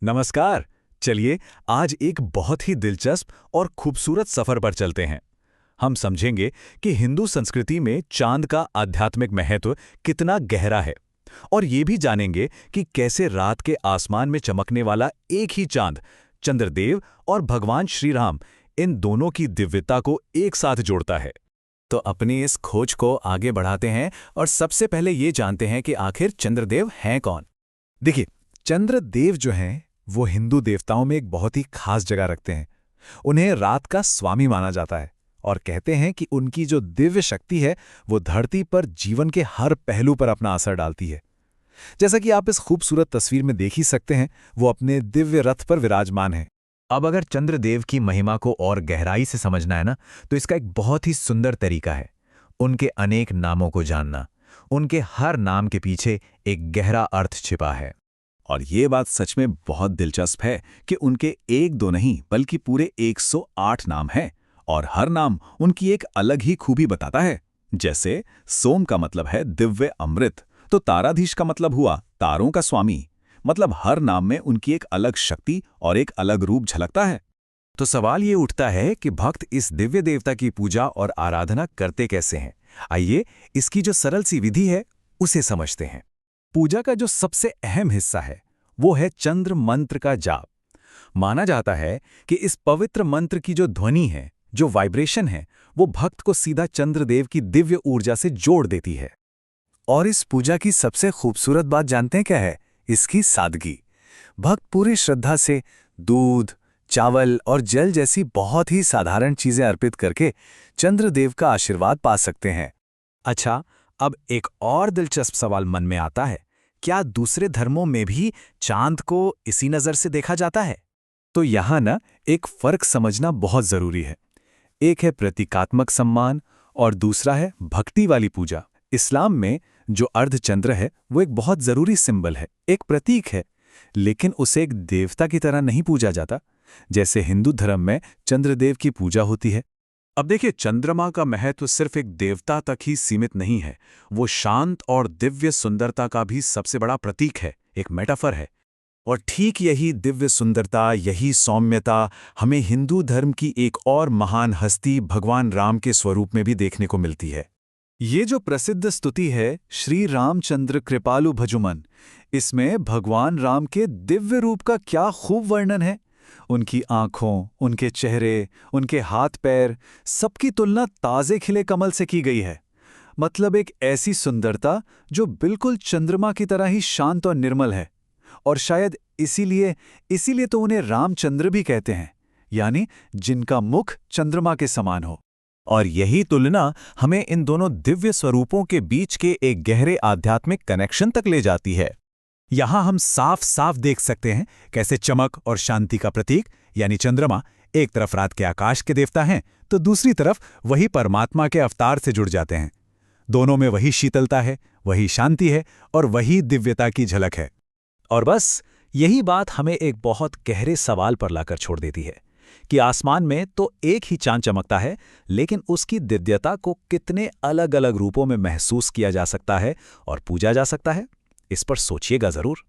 नमस्कार। चलिए आज एक बहुत ही दिलचस्प और खूबसूरत सफर पर चलते हैं। हम समझेंगे कि हिंदू संस्कृति में चांद का आध्यात्मिक महत्व कितना गहरा है और ये भी जानेंगे कि कैसे रात के आसमान में चमकने वाला एक ही चांद, चंद्रदेव और भगवान श्री राम, इन दोनों की दिव्यता को एक साथ जोड़ता है। तो अपनी इस खोज को आगे बढ़ाते हैं और सबसे पहले ये जानते हैं कि आखिर चंद्रदेव हैं कौन। देखिए, चंद्रदेव जो हैं वो हिंदू देवताओं में एक बहुत ही खास जगह रखते हैं। उन्हें रात का स्वामी माना जाता है और कहते हैं कि उनकी जो दिव्य शक्ति है वो धरती पर जीवन के हर पहलू पर अपना असर डालती है। जैसा कि आप इस खूबसूरत तस्वीर में देख ही सकते हैं, वो अपने दिव्य रथ पर विराजमान हैं। अब अगर चंद्रदेव की महिमा को और गहराई से समझना है ना, तो इसका एक बहुत ही सुंदर तरीका है उनके अनेक नामों को जानना। उनके हर नाम के पीछे एक गहरा अर्थ छिपा है। और ये बात सच में बहुत दिलचस्प है कि उनके एक दो नहीं बल्कि पूरे 108 नाम हैं और हर नाम उनकी एक अलग ही खूबी बताता है। जैसे सोम का मतलब है दिव्य अमृत, तो ताराधीश का मतलब हुआ तारों का स्वामी। मतलब हर नाम में उनकी एक अलग शक्ति और एक अलग रूप झलकता है। तो सवाल ये उठता है कि भक्त इस दिव्य देवता की पूजा और आराधना करते कैसे हैं। आइए इसकी जो सरल सी विधि है उसे समझते हैं। पूजा का जो सबसे अहम हिस्सा है वो है चंद्र मंत्र का जाप। माना जाता है कि इस पवित्र मंत्र की जो ध्वनि है, जो वाइब्रेशन है, वो भक्त को सीधा चंद्रदेव की दिव्य ऊर्जा से जोड़ देती है। और इस पूजा की सबसे खूबसूरत बात जानते हैं क्या है? इसकी सादगी। भक्त पूरी श्रद्धा से दूध, चावल और जल जैसी बहुत ही साधारण चीजें अर्पित करके चंद्रदेव का आशीर्वाद पा सकते हैं। अच्छा, अब एक और दिलचस्प सवाल मन में आता है, क्या दूसरे धर्मों में भी चांद को इसी नज़र से देखा जाता है? तो यहाँ ना एक फर्क समझना बहुत जरूरी है। एक है प्रतीकात्मक सम्मान और दूसरा है भक्ति वाली पूजा। इस्लाम में जो अर्धचंद्र है वो एक बहुत जरूरी सिंबल है, एक प्रतीक है, लेकिन उसे एक देवता की तरह नहीं पूजा जाता जैसे हिंदू धर्म में चंद्रदेव की पूजा होती है। अब देखिए, चंद्रमा का महत्व सिर्फ एक देवता तक ही सीमित नहीं है, वो शांत और दिव्य सुंदरता का भी सबसे बड़ा प्रतीक है, एक मेटाफर है। और ठीक यही दिव्य सुंदरता, यही सौम्यता हमें हिंदू धर्म की एक और महान हस्ती भगवान राम के स्वरूप में भी देखने को मिलती है। ये जो प्रसिद्ध स्तुति है, श्री रामचंद्र कृपालु भजुमन, इसमें भगवान राम के दिव्य रूप का क्या खूब वर्णन है। उनकी आंखों, उनके चेहरे, उनके हाथ पैर, सबकी तुलना ताजे खिले कमल से की गई है। मतलब एक ऐसी सुंदरता जो बिल्कुल चंद्रमा की तरह ही शांत और निर्मल है। और शायद इसीलिए तो उन्हें रामचंद्र भी कहते हैं, यानी जिनका मुख चंद्रमा के समान हो। और यही तुलना हमें इन दोनों दिव्य स्वरूपों के बीच के एक गहरे आध्यात्मिक कनेक्शन तक ले जाती है। यहाँ हम साफ साफ देख सकते हैं कैसे चमक और शांति का प्रतीक यानी चंद्रमा एक तरफ रात के आकाश के देवता हैं, तो दूसरी तरफ वही परमात्मा के अवतार से जुड़ जाते हैं। दोनों में वही शीतलता है, वही शांति है और वही दिव्यता की झलक है। और बस यही बात हमें एक बहुत गहरे सवाल पर लाकर छोड़ देती है कि आसमान में तो एक ही चांद चमकता है, लेकिन उसकी दिव्यता को कितने अलग अलग रूपों में महसूस किया जा सकता है और पूजा जा सकता है। इस पर सोचिएगा जरूर।